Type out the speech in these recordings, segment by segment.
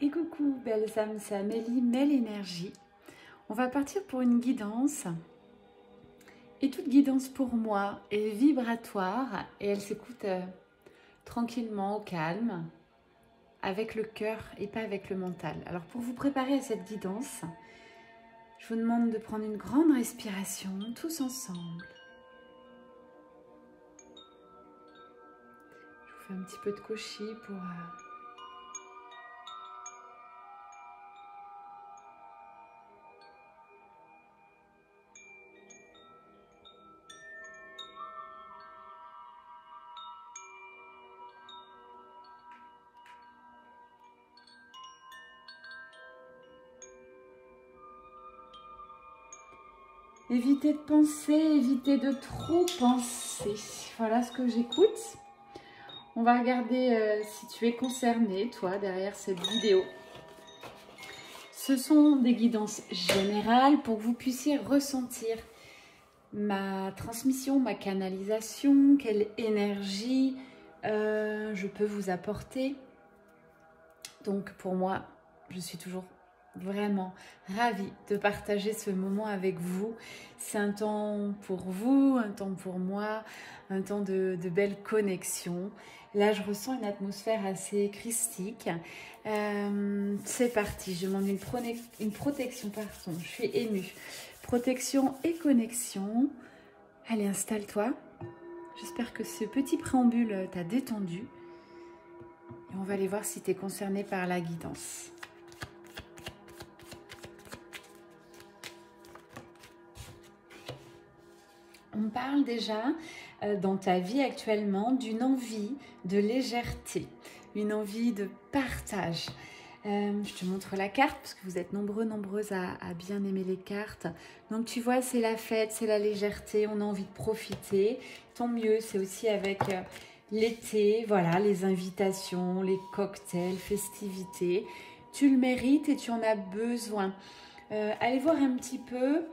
Et coucou belles âmes, c'est Amélie, Mel Énergie. On va partir pour une guidance. Et toute guidance pour moi est vibratoire et elle s'écoute tranquillement, au calme, avec le cœur et pas avec le mental. Alors pour vous préparer à cette guidance, je vous demande de prendre une grande respiration, tous ensemble. Je vous fais un petit peu de cauchy pour... Évitez de penser, évitez de trop penser. Voilà ce que j'écoute. On va regarder si tu es concerné, toi, derrière cette vidéo. Ce sont des guidances générales pour que vous puissiez ressentir ma transmission, ma canalisation, quelle énergie je peux vous apporter. Donc pour moi, je suis toujours vraiment ravie de partager ce moment avec vous. C'est un temps pour vous, un temps pour moi, un temps de belle connexion. Là, je ressens une atmosphère assez christique. C'est parti, je demande une protection, pardon, je suis émue. Protection et connexion. Allez, installe-toi. J'espère que ce petit préambule t'a détendu. Et on va aller voir si tu es concerné par la guidance. On parle déjà dans ta vie actuellement d'une envie de légèreté, une envie de partage. Je te montre la carte parce que vous êtes nombreuses à bien aimer les cartes. Donc tu vois, c'est la fête, c'est la légèreté, on a envie de profiter. Tant mieux, c'est aussi avec l'été, voilà, les invitations, les cocktails, festivités. Tu le mérites et tu en as besoin. Allez voir un petit peu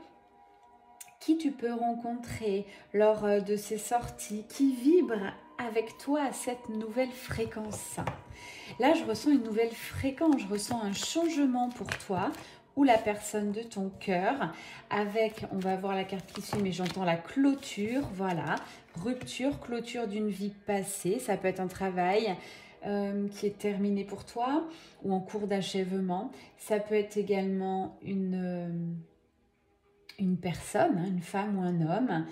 qui tu peux rencontrer lors de ces sorties, qui vibre avec toi à cette nouvelle fréquence. Là, je ressens une nouvelle fréquence, je ressens un changement pour toi ou la personne de ton cœur avec, on va voir la carte qui suit, mais j'entends la clôture, voilà, rupture, clôture d'une vie passée, ça peut être un travail qui est terminé pour toi ou en cours d'achèvement, ça peut être également une personne, une femme ou un homme.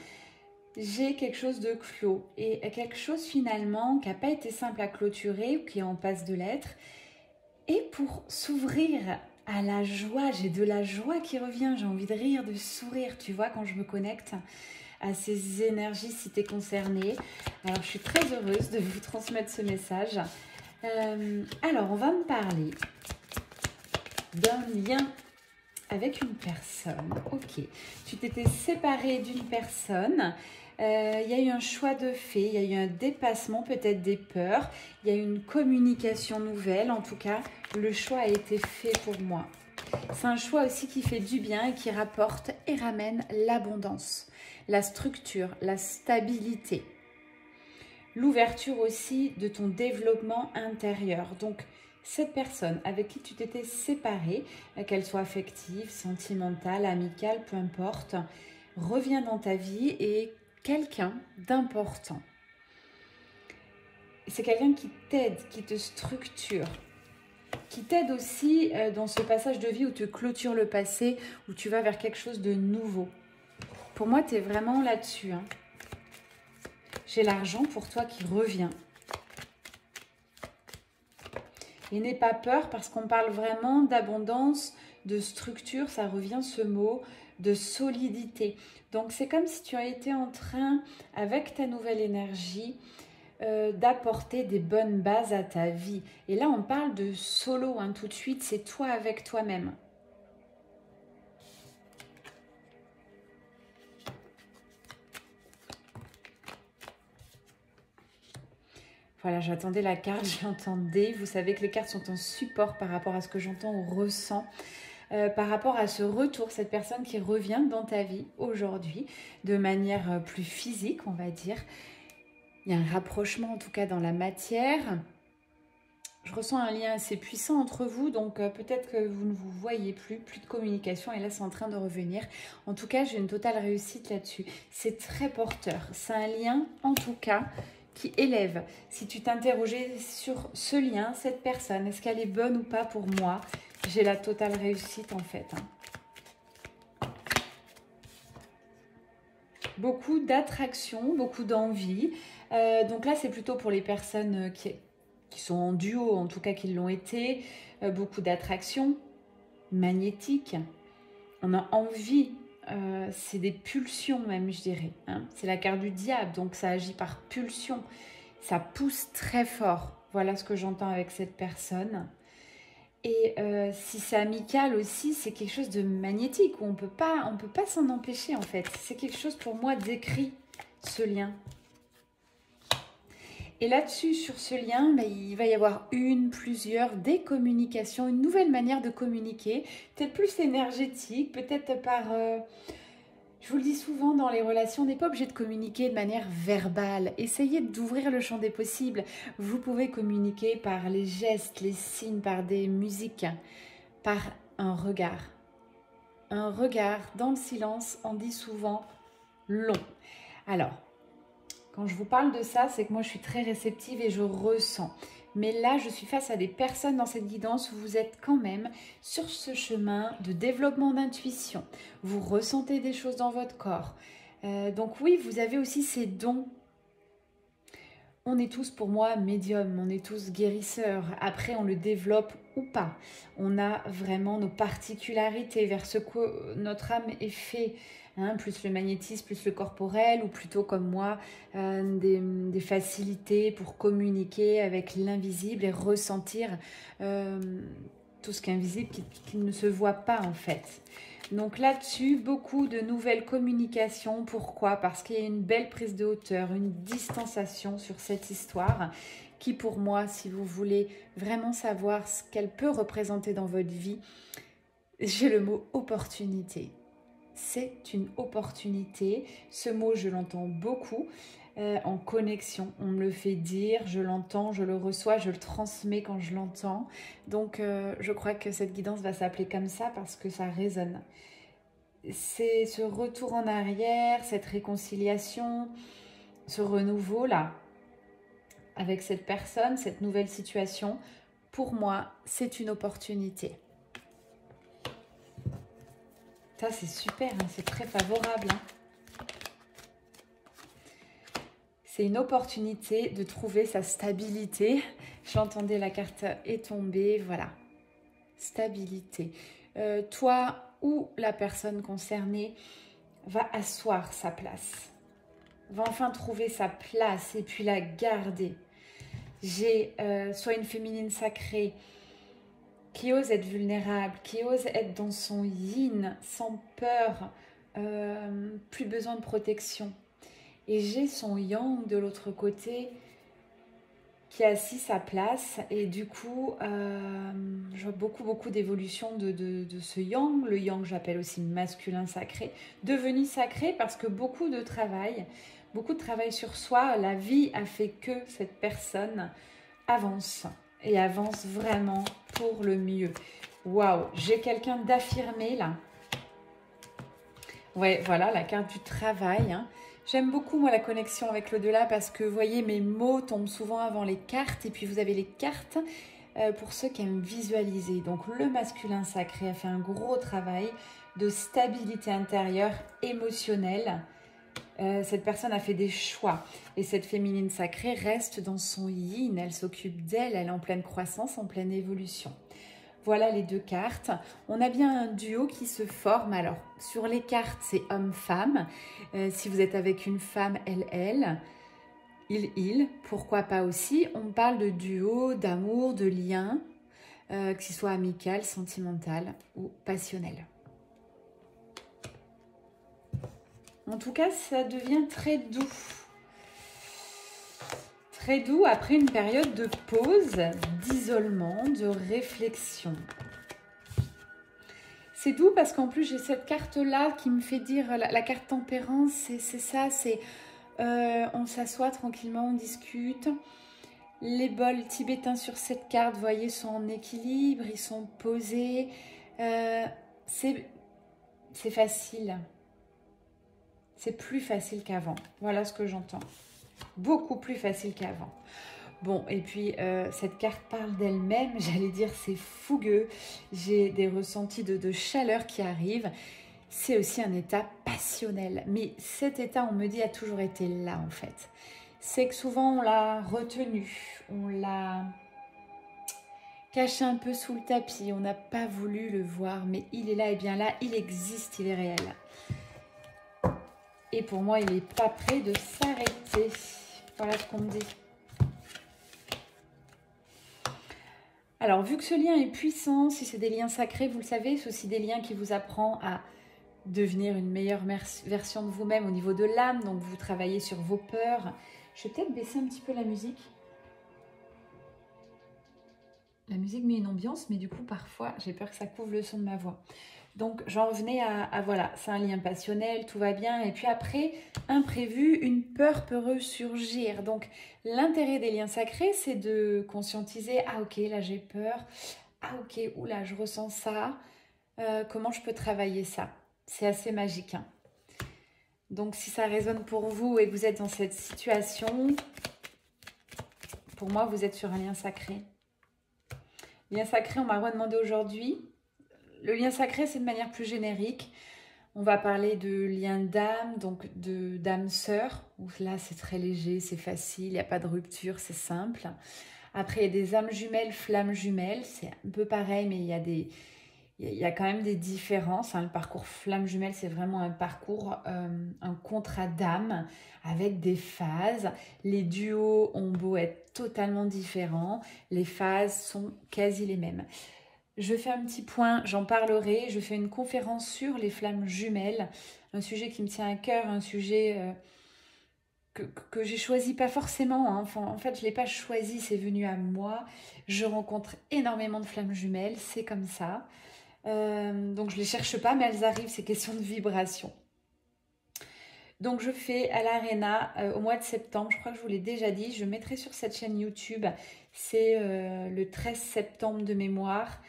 J'ai quelque chose de clos et quelque chose finalement qui n'a pas été simple à clôturer ou qui est en passe de l'être. Et pour s'ouvrir à la joie, j'ai de la joie qui revient, j'ai envie de rire, de sourire, tu vois, quand je me connecte à ces énergies si tu es concerné. Alors, je suis très heureuse de vous transmettre ce message. Alors, on va me parler d'un lien avec une personne. Ok, tu t'étais séparée d'une personne. Il y a eu un choix de fait, il y a eu un dépassement, peut-être des peurs, il y a eu une communication nouvelle. En tout cas, le choix a été fait pour moi. C'est un choix aussi qui fait du bien et qui rapporte et ramène l'abondance, la structure, la stabilité, l'ouverture aussi de ton développement intérieur. Donc, cette personne avec qui tu t'étais séparée, qu'elle soit affective, sentimentale, amicale, peu importe, revient dans ta vie et quelqu'un d'important. C'est quelqu'un qui t'aide, qui te structure, qui t'aide aussi dans ce passage de vie où tu clôtures le passé, où tu vas vers quelque chose de nouveau. Pour moi, tu es vraiment là-dessus. Hein. J'ai l'argent pour toi qui revient. Et n'aie pas peur parce qu'on parle vraiment d'abondance, de structure, ça revient ce mot, de solidité. Donc c'est comme si tu as été en train, avec ta nouvelle énergie, d'apporter des bonnes bases à ta vie. Et là on parle de solo, hein, tout de suite, c'est toi avec toi-même. Voilà, j'attendais la carte, j'entendais. Vous savez que les cartes sont en support par rapport à ce que j'entends ou ressens. Par rapport à ce retour, cette personne qui revient dans ta vie aujourd'hui de manière plus physique, on va dire. Il y a un rapprochement en tout cas dans la matière. Je ressens un lien assez puissant entre vous, donc peut-être que vous ne vous voyez plus de communication, et là c'est en train de revenir. En tout cas, j'ai une totale réussite là-dessus. C'est très porteur. C'est un lien, en tout cas, qui élève. Si tu t'interrogeais sur ce lien, cette personne, est-ce qu'elle est bonne ou pas pour moi? J'ai la totale réussite en fait. Beaucoup d'attraction, beaucoup d'envie. Donc là, c'est plutôt pour les personnes qui sont en duo, en tout cas qui l'ont été. Beaucoup d'attraction magnétique. On a envie. C'est des pulsions même, je dirais. Hein. C'est la carte du diable, donc ça agit par pulsion. Ça pousse très fort. Voilà ce que j'entends avec cette personne. Et si c'est amical aussi, c'est quelque chose de magnétique où on peut pas s'en empêcher en fait. C'est quelque chose pour moi d'écrit, ce lien. Et là-dessus, sur ce lien, il va y avoir des communications, une nouvelle manière de communiquer, peut-être plus énergétique, peut-être par... je vous le dis souvent, dans les relations, on n'est pas obligé de communiquer de manière verbale. Essayez d'ouvrir le champ des possibles. Vous pouvez communiquer par les gestes, les signes, par des musiques, par un regard. Un regard dans le silence, on dit souvent long. Alors, quand je vous parle de ça, c'est que moi je suis très réceptive et je ressens. Mais là, je suis face à des personnes dans cette guidance où vous êtes quand même sur ce chemin de développement d'intuition. Vous ressentez des choses dans votre corps. Donc oui, vous avez aussi ces dons. On est tous, pour moi, médiums, on est tous guérisseurs. Après, on le développe ou pas. On a vraiment nos particularités vers ce que notre âme est faite. Hein, plus le magnétisme, plus le corporel, ou plutôt comme moi, des facilités pour communiquer avec l'invisible et ressentir tout ce qui est invisible qui ne se voit pas en fait. Donc là-dessus, beaucoup de nouvelles communications. Pourquoi? Parce qu'il y a une belle prise de hauteur, une distanciation sur cette histoire qui pour moi, si vous voulez vraiment savoir ce qu'elle peut représenter dans votre vie, j'ai le mot opportunité. C'est une opportunité. Ce mot, je l'entends beaucoup en connexion. On me le fait dire, je l'entends, je le reçois, je le transmets quand je l'entends. Donc, je crois que cette guidance va s'appeler comme ça parce que ça résonne. C'est ce retour en arrière, cette réconciliation, ce renouveau-là avec cette personne, cette nouvelle situation. Pour moi, c'est une opportunité. Ça, c'est super, hein, c'est très favorable. Hein. C'est une opportunité de trouver sa stabilité. J'entendais la carte est tombée, voilà. Stabilité. Toi ou la personne concernée va asseoir sa place. Va enfin trouver sa place et puis la garder. J'ai soit une féminine sacrée, qui ose être vulnérable, qui ose être dans son yin, sans peur, plus besoin de protection. Et j'ai son yang de l'autre côté qui a assis sa place. Et du coup, je vois beaucoup d'évolution de ce yang. Le yang, j'appelle aussi masculin sacré. Devenu sacré parce que beaucoup de travail sur soi. La vie a fait que cette personne avance. Et avance vraiment pour le mieux. Waouh, j'ai quelqu'un d'affirmé là. Ouais, voilà, la carte du travail. Hein. J'aime beaucoup, moi, la connexion avec l'au-delà parce que, vous voyez, mes mots tombent souvent avant les cartes. Et puis, vous avez les cartes pour ceux qui aiment visualiser. Donc, le masculin sacré a fait un gros travail de stabilité intérieure, émotionnelle. Cette personne a fait des choix et cette féminine sacrée reste dans son yin, elle s'occupe d'elle, elle est en pleine croissance, en pleine évolution. Voilà les deux cartes. On a bien un duo qui se forme. Alors, sur les cartes, c'est homme-femme. Si vous êtes avec une femme, elle, il, pourquoi pas aussi. On parle de duo, d'amour, de lien, que ce soit amical, sentimental ou passionnel. En tout cas, ça devient très doux. Très doux après une période de pause, d'isolement, de réflexion. C'est doux parce qu'en plus, j'ai cette carte-là qui me fait dire, la carte tempérance, c'est ça, c'est on s'assoit tranquillement, on discute. Les bols tibétains sur cette carte, vous voyez, sont en équilibre, ils sont posés. C'est facile. C'est plus facile qu'avant. Voilà ce que j'entends. Beaucoup plus facile qu'avant. Bon, et puis cette carte parle d'elle-même. J'allais dire c'est fougueux. J'ai des ressentis de chaleur qui arrivent. C'est aussi un état passionnel. Mais cet état, on me dit, a toujours été là en fait. C'est que souvent on l'a retenu. On l'a caché un peu sous le tapis. On n'a pas voulu le voir. Mais il est là et bien là. Il existe, il est réel. Et pour moi, il n'est pas prêt de s'arrêter. Voilà ce qu'on me dit. Alors, vu que ce lien est puissant, si c'est des liens sacrés, vous le savez, c'est aussi des liens qui vous apprennent à devenir une meilleure version de vous-même au niveau de l'âme. Donc, vous travaillez sur vos peurs. Je vais peut-être baisser un petit peu la musique. La musique met une ambiance, mais du coup, parfois, j'ai peur que ça couvre le son de ma voix. Donc, j'en revenais à voilà, c'est un lien passionnel, tout va bien. Et puis après, imprévu, une peur peut ressurgir. Donc, l'intérêt des liens sacrés, c'est de conscientiser, ah ok, là j'ai peur, ah ok, oula, je ressens ça, comment je peux travailler ça? C'est assez magique, hein. Donc, si ça résonne pour vous et que vous êtes dans cette situation, pour moi, vous êtes sur un lien sacré. Lien sacré, on m'a redemandé aujourd'hui. Le lien sacré, c'est de manière plus générique. On va parler de lien d'âme, donc d'âme sœur. Là, c'est très léger, c'est facile, il n'y a pas de rupture, c'est simple. Après, il y a des âmes jumelles, flammes jumelles. C'est un peu pareil, mais il y a quand même des différences, hein. Le parcours flamme jumelle, c'est vraiment un parcours, un contrat d'âme avec des phases. Les duos ont beau être totalement différents, les phases sont quasi les mêmes. Je fais un petit point, j'en parlerai. Je fais une conférence sur les flammes jumelles, un sujet qui me tient à cœur, un sujet que j'ai choisi pas forcément, hein. Enfin, en fait, je ne l'ai pas choisi, c'est venu à moi. Je rencontre énormément de flammes jumelles, c'est comme ça. Donc je ne les cherche pas, mais elles arrivent, c'est question de vibration. Donc je fais à l'Arena au mois de septembre, je crois que je vous l'ai déjà dit, je mettrai sur cette chaîne YouTube, c'est le 13 septembre de mémoire.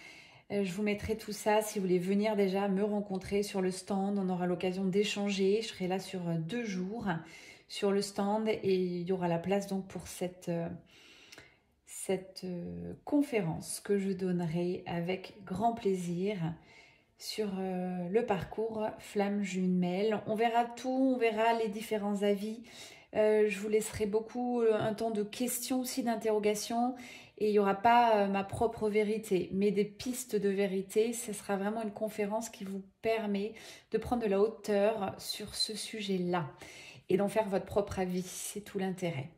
Je vous mettrai tout ça si vous voulez venir déjà me rencontrer sur le stand. On aura l'occasion d'échanger. Je serai là sur 2 jours sur le stand et il y aura la place donc pour cette conférence que je donnerai avec grand plaisir sur le parcours flamme jumelle. On verra tout, on verra les différents avis. Je vous laisserai beaucoup un temps de questions aussi, d'interrogations. Et il n'y aura pas ma propre vérité, mais des pistes de vérité. Ce sera vraiment une conférence qui vous permet de prendre de la hauteur sur ce sujet-là et d'en faire votre propre avis. C'est tout l'intérêt.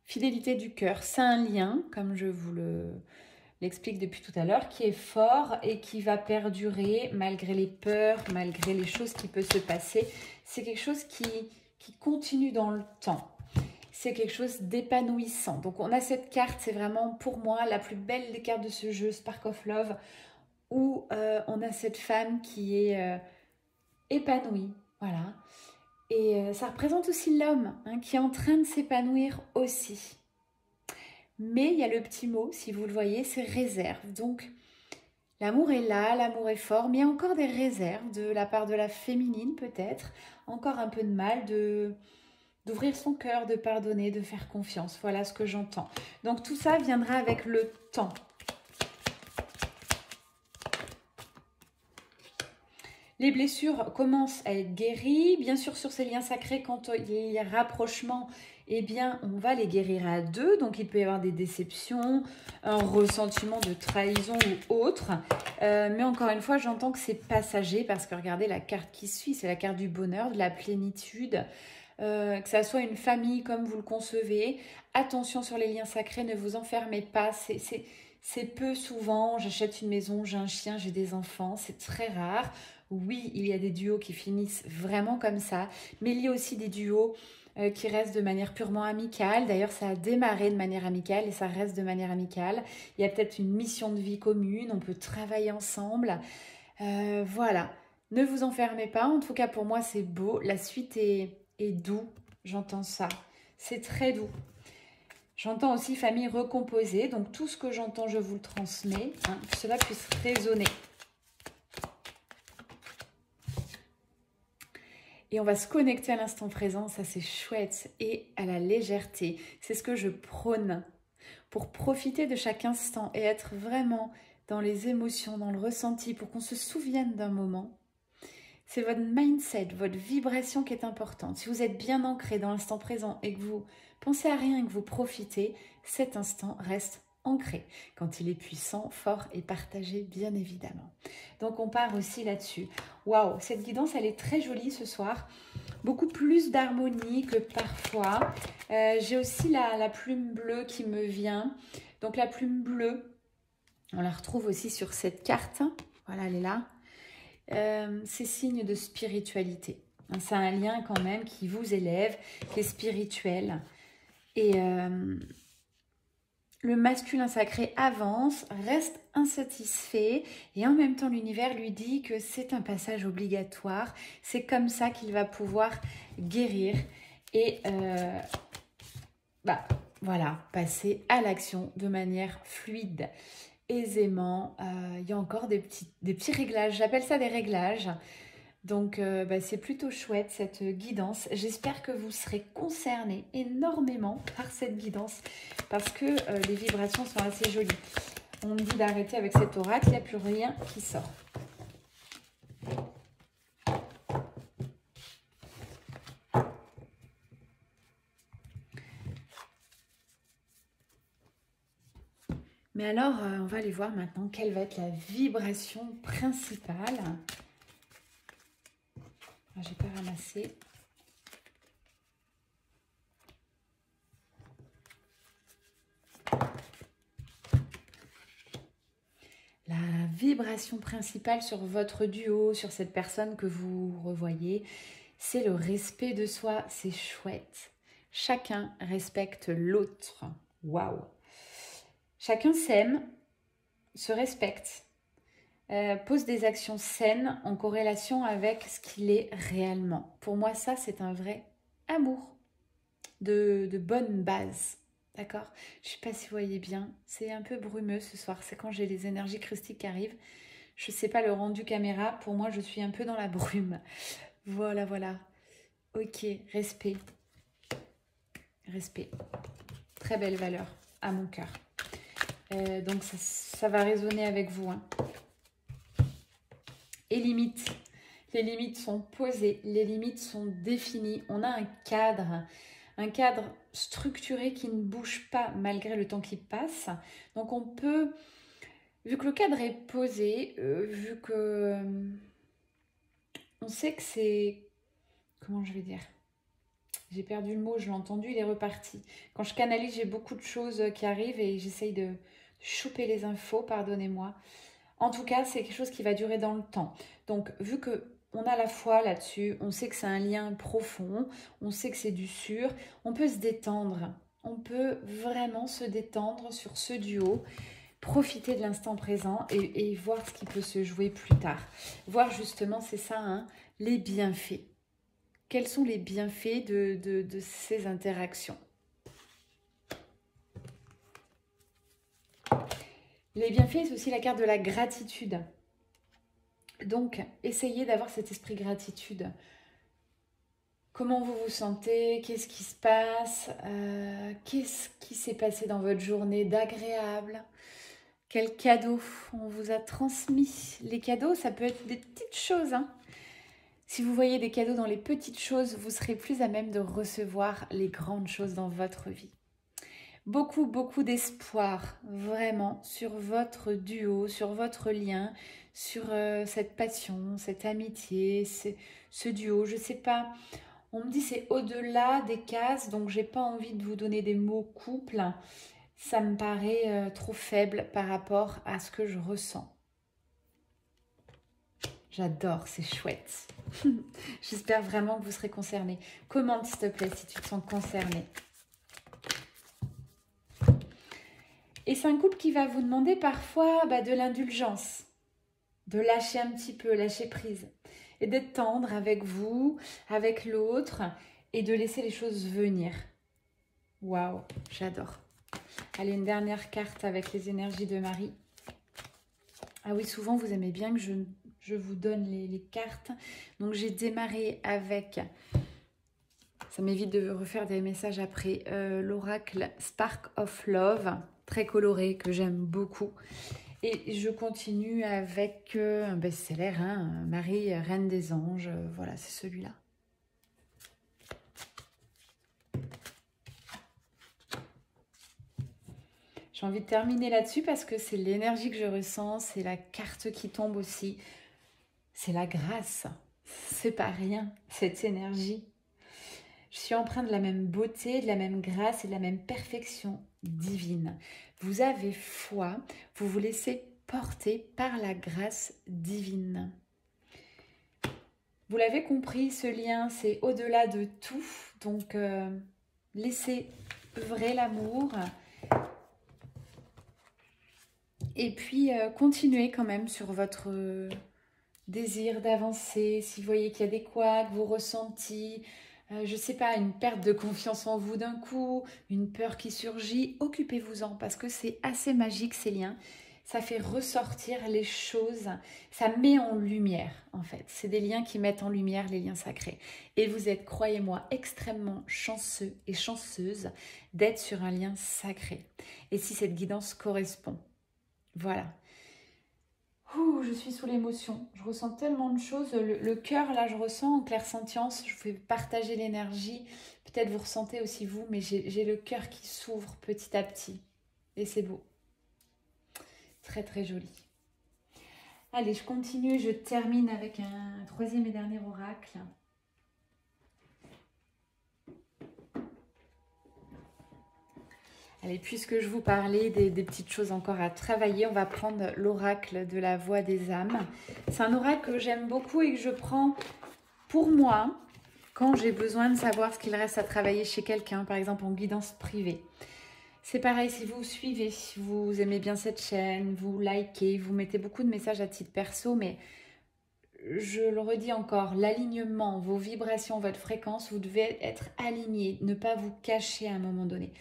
Fidélité du cœur, c'est un lien, comme je vous l'explique depuis tout à l'heure, qui est fort et qui va perdurer malgré les peurs, malgré les choses qui peuvent se passer. C'est quelque chose qui continue dans le temps. C'est quelque chose d'épanouissant. Donc on a cette carte, c'est vraiment pour moi la plus belle des cartes de ce jeu, Spark of Love, où on a cette femme qui est épanouie, voilà. Et ça représente aussi l'homme, hein, qui est en train de s'épanouir aussi. Mais il y a le petit mot, si vous le voyez, c'est réserve. Donc l'amour est là, l'amour est fort, mais il y a encore des réserves de la part de la féminine peut-être, encore un peu de mal d'ouvrir son cœur, de pardonner, de faire confiance. Voilà ce que j'entends. Donc tout ça viendra avec le temps. Les blessures commencent à être guéries. Bien sûr, sur ces liens sacrés, quand il y a rapprochement, eh bien, on va les guérir à 2. Donc, il peut y avoir des déceptions, un ressentiment de trahison ou autre. Mais encore une fois, j'entends que c'est passager parce que regardez la carte qui suit, c'est la carte du bonheur, de la plénitude. Que ça soit une famille comme vous le concevez. Attention sur les liens sacrés, ne vous enfermez pas. C'est peu souvent, j'achète une maison, j'ai un chien, j'ai des enfants. C'est très rare. Oui, il y a des duos qui finissent vraiment comme ça, mais il y a aussi des duos qui restent de manière purement amicale. D'ailleurs, ça a démarré de manière amicale et ça reste de manière amicale. Il y a peut-être une mission de vie commune, on peut travailler ensemble. Voilà, ne vous enfermez pas. En tout cas, pour moi, c'est beau. La suite est doux, j'entends ça. C'est très doux. J'entends aussi famille recomposée. Donc tout ce que j'entends, je vous le transmets. Hein, que cela puisse résonner. Et on va se connecter à l'instant présent. Ça, c'est chouette. Et à la légèreté. C'est ce que je prône. Pour profiter de chaque instant et être vraiment dans les émotions, dans le ressenti, pour qu'on se souvienne d'un moment. C'est votre mindset, votre vibration qui est importante. Si vous êtes bien ancré dans l'instant présent et que vous pensez à rien et que vous profitez, cet instant reste ancré. Quand il est puissant, fort et partagé, bien évidemment. Donc on part aussi là-dessus. Waouh, cette guidance, elle est très jolie ce soir. Beaucoup plus d'harmonie que parfois. J'ai aussi la plume bleue qui me vient. Donc la plume bleue, on la retrouve aussi sur cette carte. Voilà, elle est là. C'est signe de spiritualité. C'est un lien quand même qui vous élève, qui est spirituel. Et le masculin sacré avance, reste insatisfait et en même temps l'univers lui dit que c'est un passage obligatoire. C'est comme ça qu'il va pouvoir guérir et voilà, passer à l'action de manière fluide, aisément. Il y a encore des petits réglages, j'appelle ça des réglages. Donc c'est plutôt chouette cette guidance. J'espère que vous serez concernés énormément par cette guidance parce que les vibrations sont assez jolies. On me dit d'arrêter avec cet oracle, il n'y a plus rien qui sort. Mais alors, on va aller voir maintenant quelle va être la vibration principale. J'ai pas ramassé. La vibration principale sur votre duo, sur cette personne que vous revoyez, c'est le respect de soi. C'est chouette. Chacun respecte l'autre. Waouh! Chacun s'aime, se respecte, pose des actions saines en corrélation avec ce qu'il est réellement. Pour moi, ça, c'est un vrai amour de bonne base. D'accord? Je ne sais pas si vous voyez bien. C'est un peu brumeux ce soir. C'est quand j'ai les énergies crustiques qui arrivent. Je ne sais pas le rendu caméra. Pour moi, je suis un peu dans la brume. Voilà, voilà. Ok, respect. Respect. Très belle valeur à mon cœur. Donc ça va résonner avec vous. Hein. Et limites. Les limites sont posées, les limites sont définies. On a un cadre structuré qui ne bouge pas malgré le temps qui passe. Donc on peut, vu que le cadre est posé, vu que on sait que c'est, comment je vais dire, j'ai perdu le mot, je l'ai entendu, il est reparti. Quand je canalise, j'ai beaucoup de choses qui arrivent et j'essaye de choper les infos, pardonnez-moi. En tout cas, c'est quelque chose qui va durer dans le temps. Donc, vu que on a la foi là-dessus, on sait que c'est un lien profond, on sait que c'est du sûr, on peut se détendre. On peut vraiment se détendre sur ce duo, profiter de l'instant présent et voir ce qui peut se jouer plus tard. Voir justement, c'est ça, hein, les bienfaits. Quels sont les bienfaits de ces interactions? Les bienfaits, c'est aussi la carte de la gratitude. Donc, essayez d'avoir cet esprit gratitude. Comment vous vous sentez? Qu'est-ce qui se passe? Qu'est-ce qui s'est passé dans votre journée d'agréable? Quels cadeaux on vous a transmis? Les cadeaux, ça peut être des petites choses, hein. Si vous voyez des cadeaux dans les petites choses, vous serez plus à même de recevoir les grandes choses dans votre vie. Beaucoup, beaucoup d'espoir, vraiment, sur votre duo, sur votre lien, sur cette passion, cette amitié, ce duo. Je ne sais pas, on me dit c'est au-delà des cases, donc j'ai pas envie de vous donner des mots couple. Ça me paraît trop faible par rapport à ce que je ressens. J'adore, c'est chouette. J'espère vraiment que vous serez concernés. Commente s'il te plaît si tu te sens concerné. Et c'est un couple qui va vous demander parfois de l'indulgence, de lâcher un petit peu, lâcher prise. Et d'être tendre avec vous, avec l'autre, et de laisser les choses venir. Waouh, j'adore. Allez, une dernière carte avec les énergies de Marie. Ah oui, souvent vous aimez bien que je vous donne les cartes. Donc j'ai démarré avec, ça m'évite de refaire des messages après, l'oracle Spark of Love, très coloré, que j'aime beaucoup. Et je continue avec un best-seller, hein, Marie, Reine des Anges. Voilà, c'est celui-là. J'ai envie de terminer là-dessus parce que c'est l'énergie que je ressens, c'est la carte qui tombe aussi. C'est la grâce. C'est pas rien, cette énergie. Je suis empreinte de la même beauté, de la même grâce et de la même perfection divine. Vous avez foi, vous vous laissez porter par la grâce divine. Vous l'avez compris, ce lien, c'est au-delà de tout. Donc, laissez œuvrer l'amour. Et puis, continuez quand même sur votre désir d'avancer. Si vous voyez qu'il y a des couacs, vous ressentez, je ne sais pas, une perte de confiance en vous d'un coup, une peur qui surgit, occupez-vous-en parce que c'est assez magique ces liens. Ça fait ressortir les choses, ça met en lumière en fait. C'est des liens qui mettent en lumière les liens sacrés. Et vous êtes, croyez-moi, extrêmement chanceux et chanceuse d'être sur un lien sacré. Et si cette guidance correspond, voilà. Ouh, je suis sous l'émotion. Je ressens tellement de choses. Le cœur, là, je ressens en clairsentience. Je vais partager l'énergie. Peut-être vous ressentez aussi vous, mais j'ai le cœur qui s'ouvre petit à petit. Et c'est beau. Très, très joli. Allez, je continue. Je termine avec un troisième et dernier oracle. Allez, puisque je vous parlais des petites choses encore à travailler, on va prendre l'oracle de la voix des âmes. C'est un oracle que j'aime beaucoup et que je prends pour moi quand j'ai besoin de savoir ce qu'il reste à travailler chez quelqu'un, par exemple en guidance privée. C'est pareil, si vous suivez, si vous aimez bien cette chaîne, vous likez, vous mettez beaucoup de messages à titre perso, mais je le redis encore, l'alignement, vos vibrations, votre fréquence, vous devez être aligné, ne pas vous cacher à un moment donné.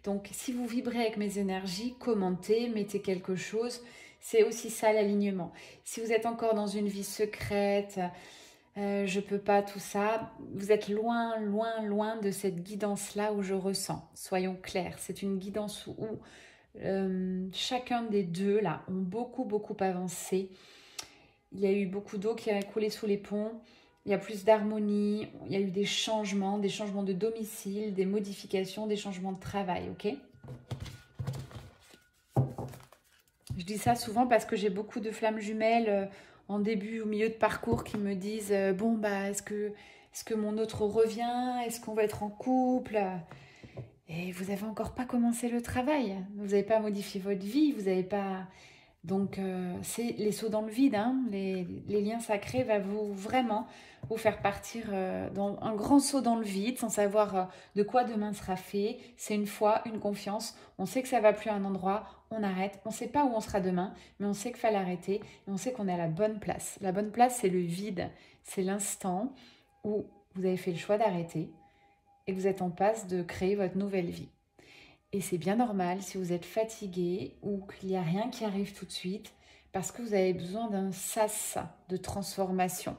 Donc, si vous vibrez avec mes énergies, commentez, mettez quelque chose. C'est aussi ça l'alignement. Si vous êtes encore dans une vie secrète, je peux pas, tout ça, vous êtes loin, loin, loin de cette guidance-là où je ressens. Soyons clairs, c'est une guidance où chacun des deux, là, ont beaucoup, beaucoup avancé. Il y a eu beaucoup d'eau qui a coulé sous les ponts. Il y a plus d'harmonie, il y a eu des changements de domicile, des modifications, des changements de travail, ok? Je dis ça souvent parce que j'ai beaucoup de flammes jumelles en début ou milieu de parcours qui me disent bon, bah, est-ce que mon autre revient? Est-ce qu'on va être en couple? Et vous n'avez encore pas commencé le travail. Vous n'avez pas modifié votre vie, vous n'avez pas... Donc, c'est les sauts dans le vide, hein. Les liens sacrés vont vraiment vous faire partir dans un grand saut dans le vide sans savoir de quoi demain sera fait. C'est une foi, une confiance. On sait que ça va plus à un endroit, on arrête. On ne sait pas où on sera demain, mais on sait qu'il fallait arrêter et on sait qu'on est à la bonne place. La bonne place, c'est le vide. C'est l'instant où vous avez fait le choix d'arrêter et que vous êtes en passe de créer votre nouvelle vie. Et c'est bien normal si vous êtes fatigué ou qu'il n'y a rien qui arrive tout de suite parce que vous avez besoin d'un sas de transformation.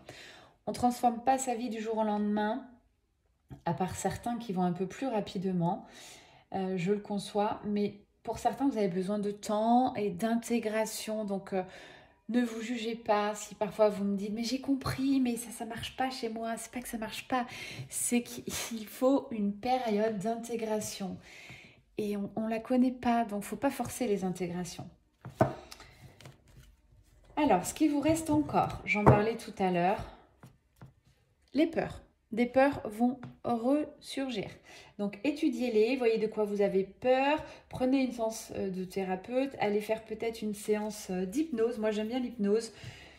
On ne transforme pas sa vie du jour au lendemain, à part certains qui vont un peu plus rapidement, je le conçois, mais pour certains, vous avez besoin de temps et d'intégration. Donc, ne vous jugez pas si parfois vous me dites « mais j'ai compris, mais ça marche pas chez moi ». C'est pas que ça marche pas, c'est qu'il faut une période d'intégration. Et on ne la connaît pas, donc il ne faut pas forcer les intégrations. Alors, ce qui vous reste encore, j'en parlais tout à l'heure, les peurs. Des peurs vont ressurgir. Donc, étudiez-les, voyez de quoi vous avez peur, prenez une séance de thérapeute, allez faire peut-être une séance d'hypnose. Moi, j'aime bien l'hypnose.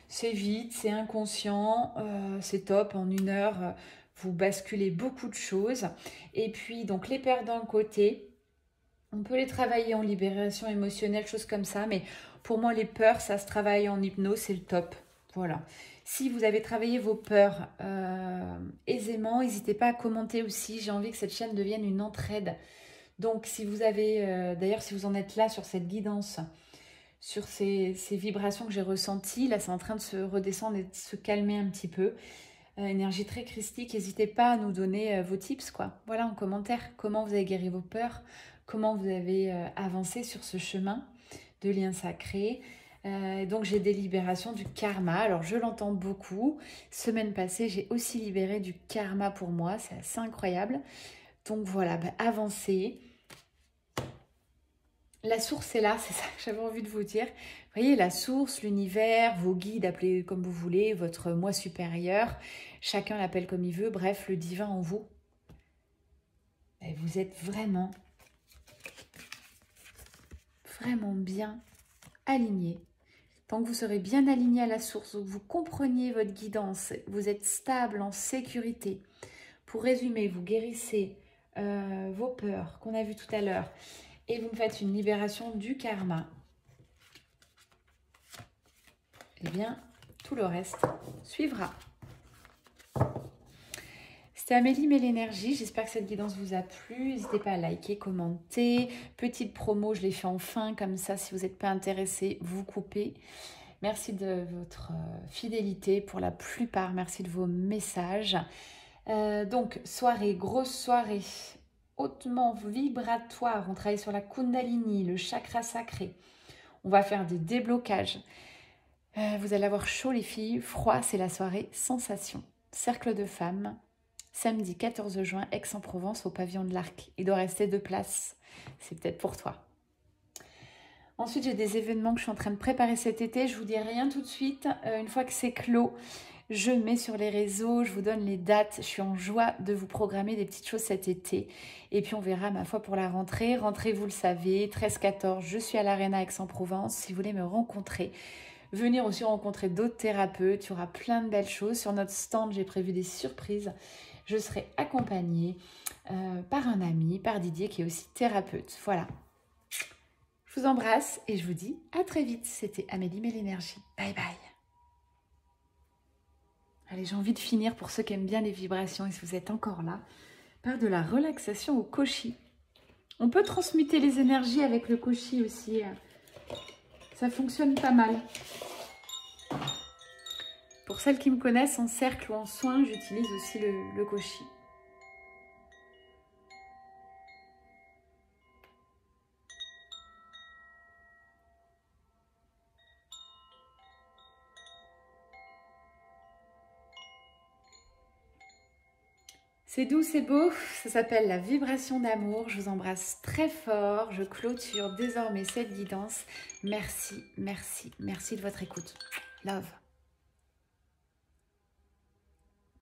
C'est vite, c'est inconscient, c'est top, en 1 heure, vous basculez beaucoup de choses. Et puis, donc, les peurs d'un côté... On peut les travailler en libération émotionnelle, choses comme ça, mais pour moi, les peurs, ça se travaille en hypnose, c'est le top. Voilà. Si vous avez travaillé vos peurs aisément, n'hésitez pas à commenter aussi. J'ai envie que cette chaîne devienne une entraide. Donc, si vous avez, d'ailleurs, si vous en êtes là sur cette guidance, sur ces vibrations que j'ai ressenties, là, c'est en train de se redescendre et de se calmer un petit peu. Énergie très christique, n'hésitez pas à nous donner vos tips, quoi. Voilà, en commentaire, comment vous avez guéri vos peurs, comment vous avez avancé sur ce chemin de lien sacré. Donc j'ai des libérations du karma, alors je l'entends beaucoup. Semaine passée, j'ai aussi libéré du karma pour moi, c'est assez incroyable. Donc voilà, avancez. La source est là, c'est ça que j'avais envie de vous dire. Vous voyez, la source, l'univers, vos guides, appelez comme vous voulez, votre moi supérieur, chacun l'appelle comme il veut, bref, le divin en vous. Et vous êtes vraiment bien aligné. Tant que vous serez bien aligné à la source, vous compreniez votre guidance, vous êtes stable, en sécurité. Pour résumer, vous guérissez vos peurs qu'on a vues tout à l'heure et vous me faites une libération du karma. Eh bien, tout le reste suivra. C'était Amélie Mélénergie, j'espère que cette guidance vous a plu. N'hésitez pas à liker, commenter. Petite promo, je l'ai fait en fin, comme ça, si vous n'êtes pas intéressé, vous coupez. Merci de votre fidélité pour la plupart, merci de vos messages. Donc, soirée, grosse soirée, hautement vibratoire. On travaille sur la Kundalini, le chakra sacré. On va faire des déblocages. Vous allez avoir chaud les filles, froid, c'est la soirée sensation. Cercle de femmes, samedi 14 juin, Aix-en-Provence, au pavillon de l'Arc. Il doit rester 2 places, c'est peut-être pour toi. Ensuite, j'ai des événements que je suis en train de préparer cet été. Je vous dis rien tout de suite. Une fois que c'est clos, je mets sur les réseaux, je vous donne les dates. Je suis en joie de vous programmer des petites choses cet été. Et puis, on verra, ma foi, pour la rentrée. Rentrée, vous le savez, 13-14, je suis à l'Arena Aix-en-Provence. Si vous voulez me rencontrer, venir aussi rencontrer d'autres thérapeutes. Il y aura plein de belles choses. Sur notre stand, j'ai prévu des surprises. Je serai accompagnée par un ami, par Didier, qui est aussi thérapeute. Voilà. Je vous embrasse et je vous dis à très vite. C'était Amélie Mélénergie. Bye bye. Allez, j'ai envie de finir pour ceux qui aiment bien les vibrations et si vous êtes encore là, par de la relaxation au koshi. On peut transmuter les énergies avec le koshi aussi. Ça fonctionne pas mal. Pour celles qui me connaissent, en cercle ou en soin, j'utilise aussi le koshi. C'est doux, c'est beau, ça s'appelle la vibration d'amour. Je vous embrasse très fort, je clôture désormais cette guidance. Merci, merci, merci de votre écoute. Love.